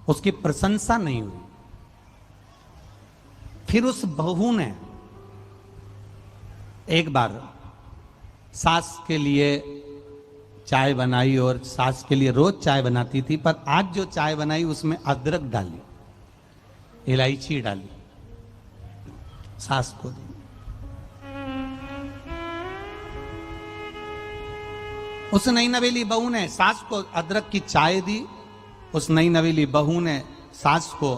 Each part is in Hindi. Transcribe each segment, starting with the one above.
उसकी प्रशंसा नहीं हुई। फिर उस बहू ने एक बार सास के लिए चाय बनाई और सास के लिए रोज चाय बनाती थी, पर आज जो चाय बनाई उसमें अदरक डाली, इलायची डाली, सास को दी। उस नई नवेली बहू ने सास को अदरक की चाय दी। उस नई नवेली बहू ने सास को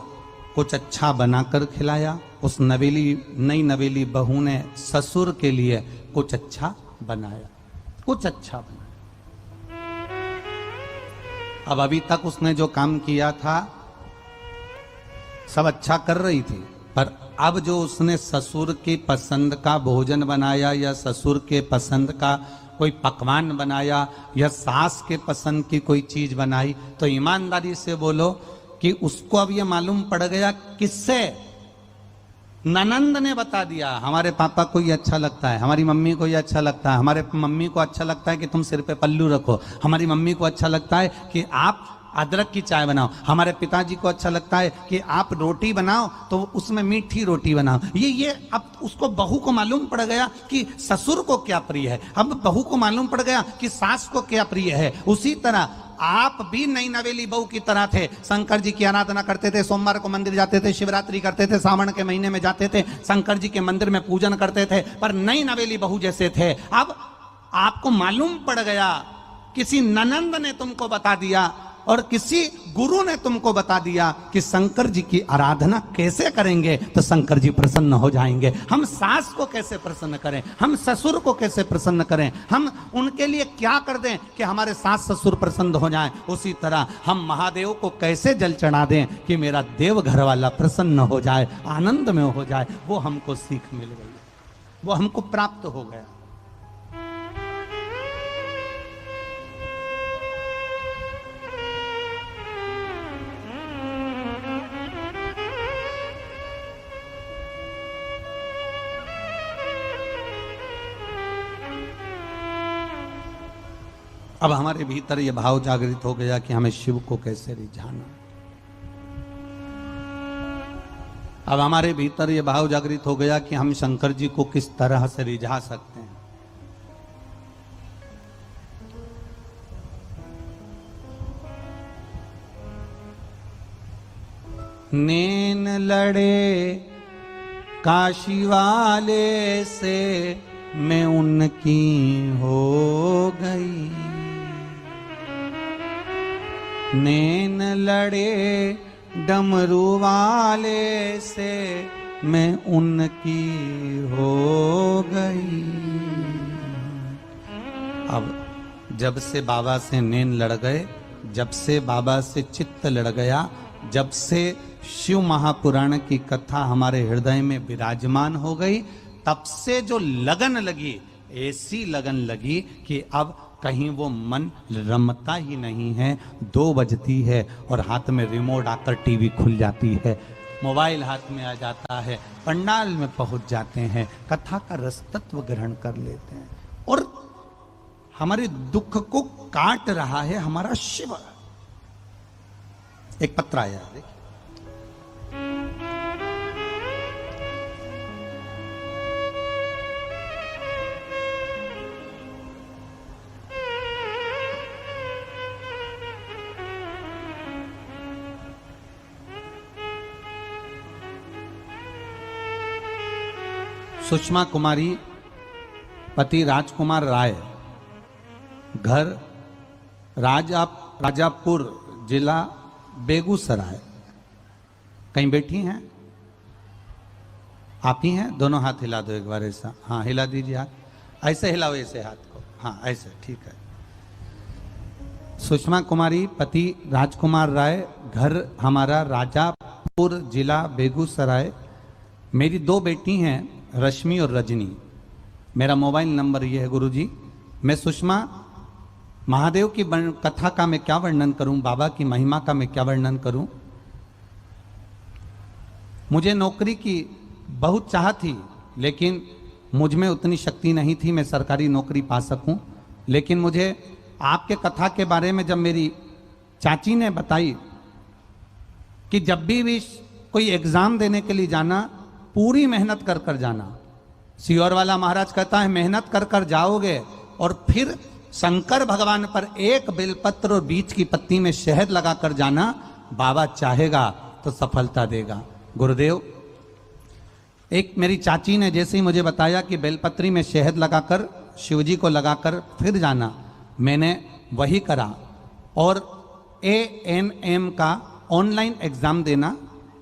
कुछ अच्छा बनाकर खिलाया। उस नई नवेली बहू ने ससुर के लिए कुछ अच्छा बनाया, कुछ अच्छा बनाया। अब अभी तक उसने जो काम किया था सब अच्छा कर रही थी, पर अब जो उसने ससुर की पसंद का भोजन बनाया या ससुर के पसंद का कोई पकवान बनाया या सास के पसंद की कोई चीज बनाई, तो ईमानदारी से बोलो कि उसको अब ये मालूम पड़ गया। किससे? ननंद ने बता दिया, हमारे पापा को ये अच्छा लगता है, हमारी मम्मी को ये अच्छा लगता है, हमारे मम्मी को अच्छा लगता है कि तुम सिर पे पल्लू रखो, हमारी मम्मी को अच्छा लगता है कि आप अदरक की चाय बनाओ, हमारे पिताजी को अच्छा लगता है कि आप रोटी बनाओ तो उसमें मीठी रोटी बनाओ। ये अब उसको बहू को मालूम पड़ गया कि ससुर को क्या प्रिय है, अब बहू को मालूम पड़ गया कि सास को क्या प्रिय है। उसी तरह आप भी नई नवेली बहू की तरह थे। शंकर जी की आराधना करते थे, सोमवार को मंदिर जाते थे, शिवरात्रि करते थे, सावन के महीने में जाते थे, शंकर जी के मंदिर में पूजन करते थे, पर नई नवेली बहू जैसे थे। अब आपको मालूम पड़ गया, किसी ननंद ने तुमको बता दिया और किसी गुरु ने तुमको बता दिया कि शंकर जी की आराधना कैसे करेंगे तो शंकर जी प्रसन्न हो जाएंगे। हम सास को कैसे प्रसन्न करें, हम ससुर को कैसे प्रसन्न करें, हम उनके लिए क्या कर दें कि हमारे सास ससुर प्रसन्न हो जाएं। उसी तरह हम महादेव को कैसे जल चढ़ा दें कि मेरा देव घर वाला प्रसन्न हो जाए, आनंद में हो जाए। वो हमको सीख मिल गई, वो हमको प्राप्त हो गया। अब हमारे भीतर यह भाव जागृत हो गया कि हमें शिव को कैसे रिझाना। अब हमारे भीतर यह भाव जागृत हो गया कि हम शंकर जी को किस तरह से रिझा सकते हैं। नैन लड़े काशी वाले से मैं उनकी हो गई, नैन लड़े डमरू वाले से मैं उनकी हो गई। अब जब से बाबा से नैन लड़ गए, जब से बाबा से चित्त लड़ गया, जब से शिव महापुराण की कथा हमारे हृदय में विराजमान हो गई, तब से जो लगन लगी, ऐसी लगन लगी कि अब कहीं वो मन रमता ही नहीं है। 2 बजती है और हाथ में रिमोट आकर टीवी खुल जाती है, मोबाइल हाथ में आ जाता है, पंडाल में पहुंच जाते हैं, कथा का रस तत्व ग्रहण कर लेते हैं और हमारे दुख को काट रहा है हमारा शिव। एक पत्र आया, देखिए। सुषमा कुमारी, पति राजकुमार राय, घर राजापुर, जिला बेगूसराय। कहीं बैठी हैं? आप ही हैं? दोनों हाथ हिला दो एक बार, ऐसा। हाँ, हिला दीजिए हाथ, ऐसे हिलाओ, ऐसे हाथ को, हाँ ऐसे, ठीक है। सुषमा कुमारी, पति राजकुमार राय, घर हमारा राजापुर, जिला बेगूसराय। मेरी 2 बेटी हैं, रश्मि और रजनी। मेरा मोबाइल नंबर ये है गुरुजी। मैं सुषमा, महादेव की कथा का मैं क्या वर्णन करूं, बाबा की महिमा का मैं क्या वर्णन करूं। मुझे नौकरी की बहुत चाह थी, लेकिन मुझ में उतनी शक्ति नहीं थी मैं सरकारी नौकरी पा सकूं। लेकिन मुझे आपके कथा के बारे में जब मेरी चाची ने बताई कि जब भी कोई एग्जाम देने के लिए जाना, पूरी मेहनत कर कर जाना। सियोर वाला महाराज कहता है मेहनत कर कर जाओगे और फिर शंकर भगवान पर एक बेलपत्र और बीच की पत्ती में शहद लगाकर जाना, बाबा चाहेगा तो सफलता देगा। गुरुदेव, एक मेरी चाची ने जैसे ही मुझे बताया कि बेलपत्री में शहद लगाकर शिवजी को लगाकर फिर जाना, मैंने वही करा और ANM का ऑनलाइन एग्जाम देना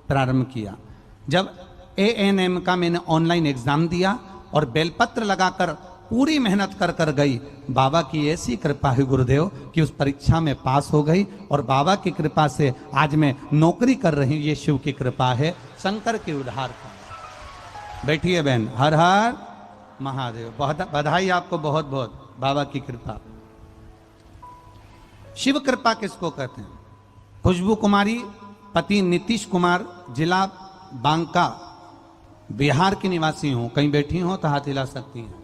प्रारंभ किया। जब ANM का मैंने ऑनलाइन एग्जाम दिया और बेलपत्र लगाकर पूरी मेहनत कर कर गई, बाबा की ऐसी कृपा है गुरुदेव कि उस परीक्षा में पास हो गई और बाबा की कृपा से आज मैं नौकरी कर रही हूँ। ये शिव की कृपा है, शंकर के उद्धार का। बैठिए बहन, हर हर महादेव। बहुत बधाई आपको, बहुत बहुत बाबा की कृपा। शिव कृपा किसको कहते हैं? खुशबू कुमारी, पति नीतीश कुमार, जिला बांका, बिहार की निवासी हूं। कहीं बैठी हो तो हाथ हिला सकती हैं,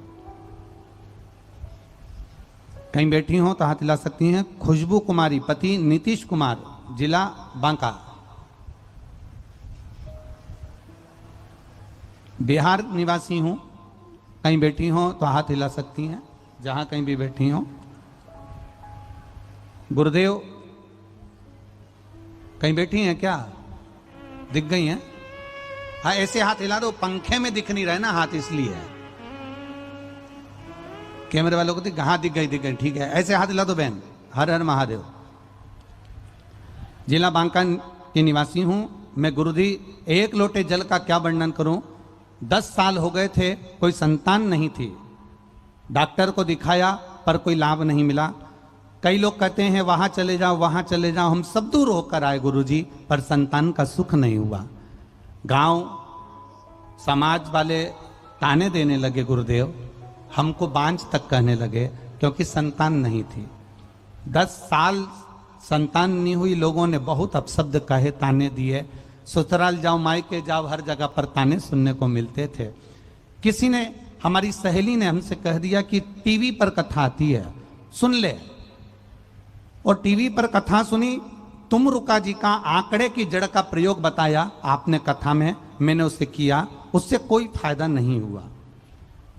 कहीं बैठी हो तो हाथ हिला सकती हैं। खुशबू कुमारी, पति नीतीश कुमार, जिला बांका, बिहार निवासी हूं। कहीं बैठी हो तो हाथ हिला सकती हैं, जहां कहीं भी बैठी हो। गुरुदेव, कहीं बैठी हैं क्या? दिख गई हैं? हाँ, ऐसे हाथ हिला दो, पंखे में दिख नहीं रहे ना हाथ, इसलिए। कैमरे वालों को दिख, हाँ दिख गई, दिख गई, ठीक है। ऐसे हाथ हिला दो बहन। हर हर महादेव। जिला बांका के निवासी हूं मैं। गुरुजी, एक लोटे जल का क्या वर्णन करूं? 10 साल हो गए थे, कोई संतान नहीं थी। डॉक्टर को दिखाया पर कोई लाभ नहीं मिला। कई लोग कहते हैं वहां चले जाओ, वहां चले जाओ। हम सब दूर होकर आए गुरुजी, पर संतान का सुख नहीं हुआ। गांव समाज वाले ताने देने लगे गुरुदेव, हमको बांझ तक कहने लगे, क्योंकि संतान नहीं थी। 10 साल संतान नहीं हुई, लोगों ने बहुत अपशब्द कहे, ताने दिए। ससुराल जाओ, मायके जाओ, हर जगह पर ताने सुनने को मिलते थे। किसी ने, हमारी सहेली ने हमसे कह दिया कि टीवी पर कथा आती है, सुन ले। और टीवी पर कथा सुनी, तुमरुका जी का आंकड़े की जड़ का प्रयोग बताया आपने कथा में, मैंने उसे किया, उससे कोई फायदा नहीं हुआ।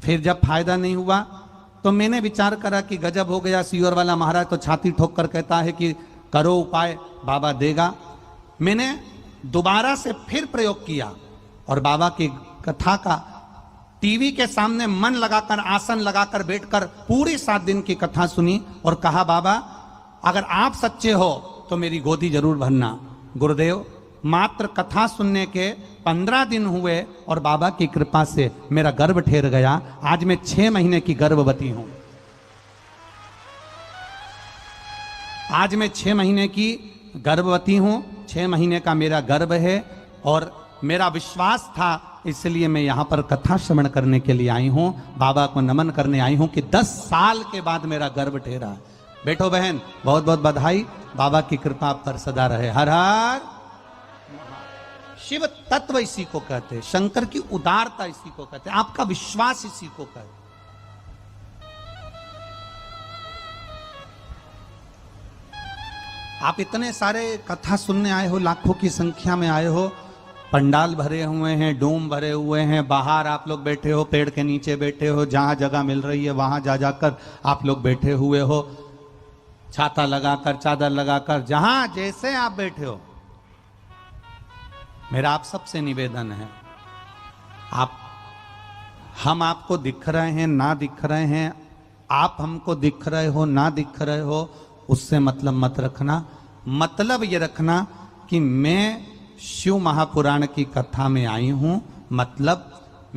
फिर जब फायदा नहीं हुआ तो मैंने विचार करा कि गजब हो गया, सियोर वाला महाराज तो छाती ठोक कर कहता है कि करो उपाय, बाबा देगा। मैंने दोबारा से फिर प्रयोग किया और बाबा की कथा का टीवी के सामने मन लगाकर, आसन लगाकर बैठकर पूरी 7 दिन की कथा सुनी और कहा, बाबा अगर आप सच्चे हो तो मेरी गोदी जरूर भरना। गुरुदेव, मात्र कथा सुनने के 15 दिन हुए और बाबा की कृपा से मेरा गर्भ ठहर गया। आज मैं 6 महीने की गर्भवती हूं। आज मैं 6 महीने की गर्भवती हूं, 6 महीने का मेरा गर्भ है। और मेरा विश्वास था, इसलिए मैं यहां पर कथा श्रवण करने के लिए आई हूं, बाबा को नमन करने आई हूं कि 10 साल के बाद मेरा गर्भ ठहरा। बैठो बहन, बहुत बहुत बधाई, बाबा की कृपा पर सदा रहे। हर हर। शिव तत्व इसी को कहते हैं, शंकर की उदारता इसी को कहते हैं, आपका विश्वास इसी को कहते हैं। आप इतने सारे कथा सुनने आए हो, लाखों की संख्या में आए हो, पंडाल भरे हुए हैं, डोम भरे हुए हैं, बाहर आप लोग बैठे हो, पेड़ के नीचे बैठे हो, जहां जगह मिल रही है वहां जा जाकर आप लोग बैठे हुए हो, छाता लगाकर, चादर लगाकर, जहां जैसे आप बैठे हो। मेरा आप सबसे निवेदन है, हम आपको दिख रहे हैं ना दिख रहे हैं, आप हमको दिख रहे हो ना दिख रहे हो, उससे मतलब मत रखना। मतलब ये रखना कि मैं शिव महापुराण की कथा में आई हूं, मतलब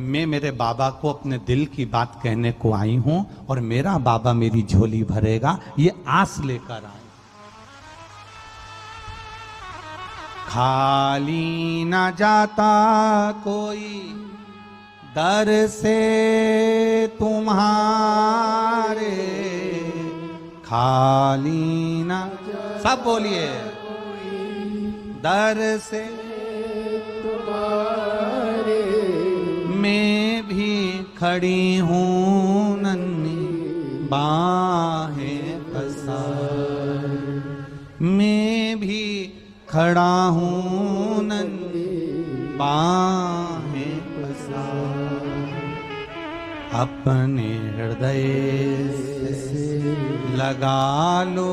मैं मेरे बाबा को अपने दिल की बात कहने को आई हूं और मेरा बाबा मेरी झोली भरेगा, ये आस लेकर आई। खाली ना जाता कोई दर से तुम्हारे, खाली ना, सब बोलिए, दर से तुम्हारे मैं भी खड़ी हूँ नन्ही बाहें पसार, मैं भी खड़ा हूँ नंदी बाहें पसार, अपने हृदय से लगा लो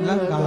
लगा